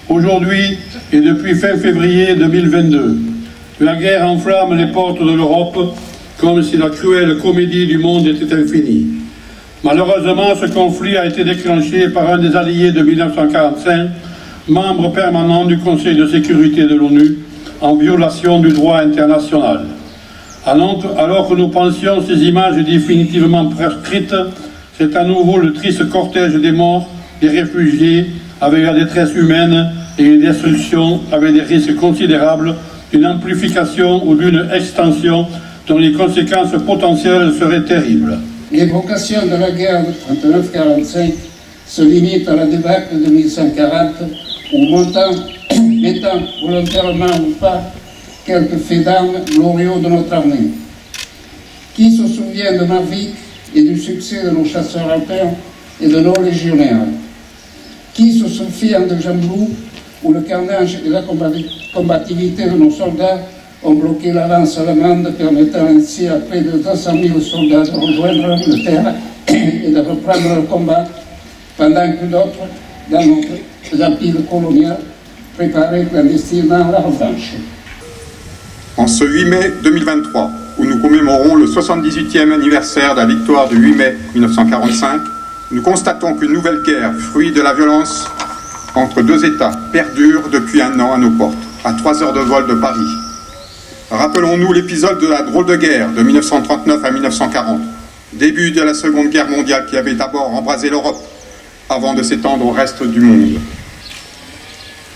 Aujourd'hui et depuis fin février 2022, la guerre enflamme les portes de l'Europe comme si la cruelle comédie du monde était infinie. Malheureusement, ce conflit a été déclenché par un des alliés de 1945, membre permanent du Conseil de sécurité de l'ONU, en violation du droit international. Alors que nous pensions ces images définitivement prescrites, c'est à nouveau le triste cortège des morts, des réfugiés, avec la détresse humaine et les destructions avec des risques considérables d'une amplification ou d'une extension dont les conséquences potentielles seraient terribles. L'évocation de la guerre de 39-45 se limite à la débâcle de 1140, où mettant volontairement ou pas quelques faits d'armes glorieux de notre armée. Qui se souvient de Narvik et du succès de nos chasseurs alpins et de nos légionnaires? Qui se souvient de Jamblou, où le carnage et la combativité de nos soldats ont bloqué l'avance allemande, permettant ainsi à près de 200 000 soldats de rejoindre l'Angleterre et de reprendre le combat, pendant que d'autres, dans notre empire colonial, préparaient clandestinement la revanche. En ce 8 mai 2023, où nous commémorons le 78e anniversaire de la victoire du 8 mai 1945, nous constatons qu'une nouvelle guerre, fruit de la violence entre deux États, perdure depuis un an à nos portes, à 3 heures de vol de Paris. Rappelons-nous l'épisode de la drôle de guerre de 1939 à 1940, début de la Seconde Guerre mondiale qui avait d'abord embrasé l'Europe, avant de s'étendre au reste du monde.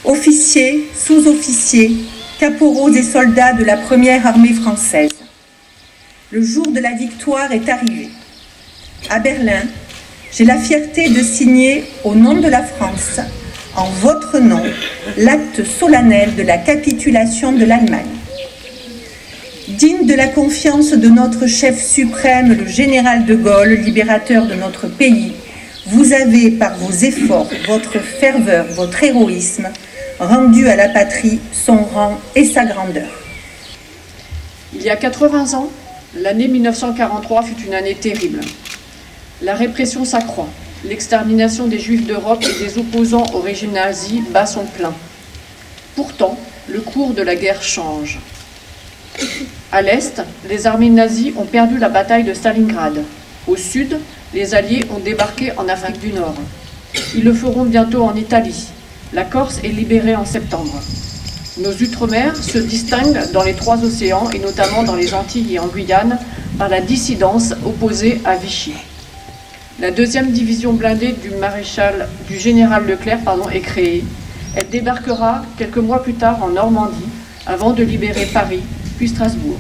Officiers, sous-officiers, caporaux et soldats de la première armée française. Le jour de la victoire est arrivé. À Berlin, j'ai la fierté de signer, au nom de la France, en votre nom, l'acte solennel de la capitulation de l'Allemagne. Digne de la confiance de notre chef suprême, le général de Gaulle, libérateur de notre pays, vous avez, par vos efforts, votre ferveur, votre héroïsme, rendu à la patrie son rang et sa grandeur. Il y a 80 ans, l'année 1943 fut une année terrible. La répression s'accroît. L'extermination des Juifs d'Europe et des opposants au régime nazi bat son plein. Pourtant, le cours de la guerre change. À l'est, les armées nazies ont perdu la bataille de Stalingrad. Au sud, les Alliés ont débarqué en Afrique du Nord. Ils le feront bientôt en Italie. La Corse est libérée en septembre. Nos outre-mer se distinguent dans les 3 océans et notamment dans les Antilles et en Guyane par la dissidence opposée à Vichy. La 2e division blindée du général Leclerc est créée. Elle débarquera quelques mois plus tard en Normandie avant de libérer Paris, puis Strasbourg.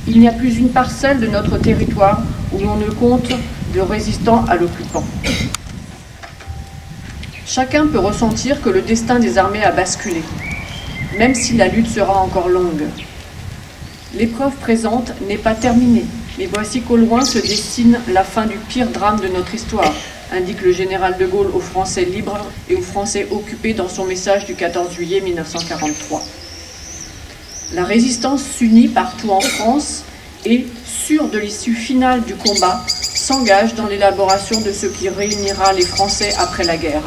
Il n'y a plus une parcelle de notre territoire où l'on ne compte de résistants à l'occupant. Chacun peut ressentir que le destin des armées a basculé, même si la lutte sera encore longue. L'épreuve présente n'est pas terminée, mais voici qu'au loin se dessine la fin du pire drame de notre histoire, indique le général de Gaulle aux Français libres et aux Français occupés dans son message du 14 juillet 1943. La résistance s'unit partout en France et, sûre de l'issue finale du combat, s'engage dans l'élaboration de ce qui réunira les Français après la guerre.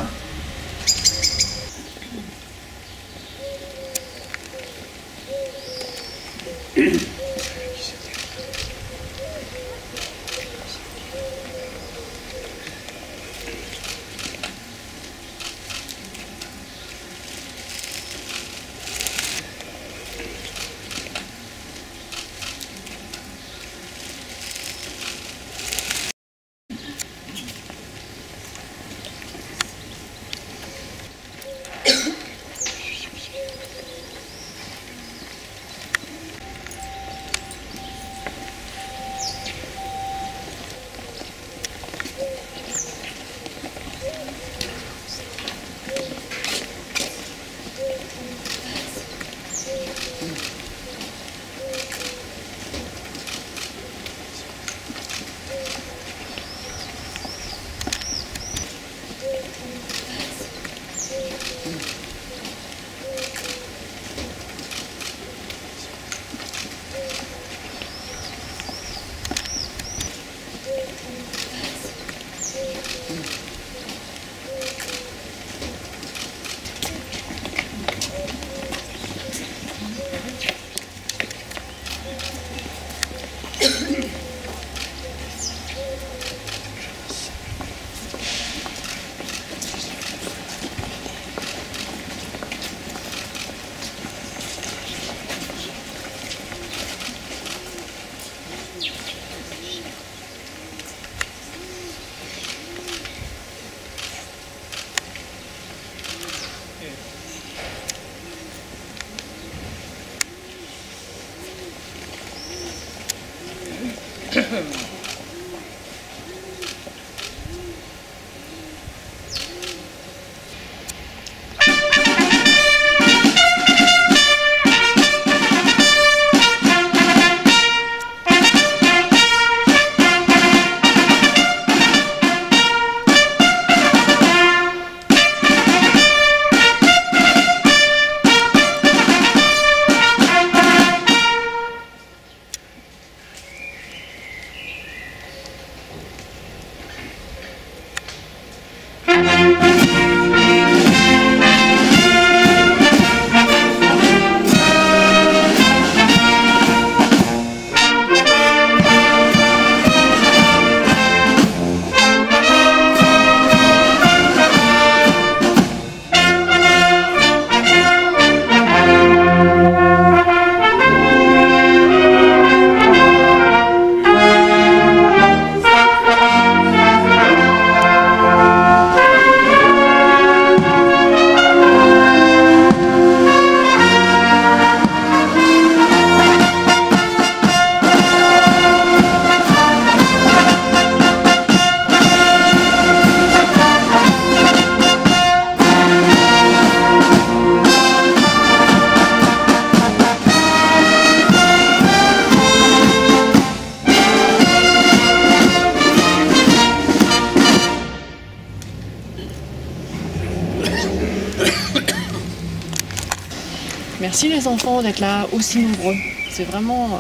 Merci les enfants d'être là aussi nombreux. C'est vraiment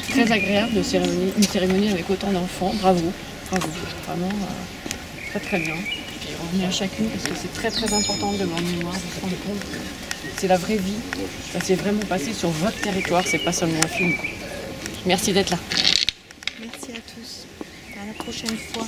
très agréable de une cérémonie avec autant d'enfants. Bravo, bravo, vraiment très très bien. Et revenez à chacune parce que c'est très très important de leur mémoire, de se rendre compte que c'est la vraie vie. Ça s'est vraiment passé sur votre territoire, c'est pas seulement un film. Merci d'être là. Merci à tous. À la prochaine fois.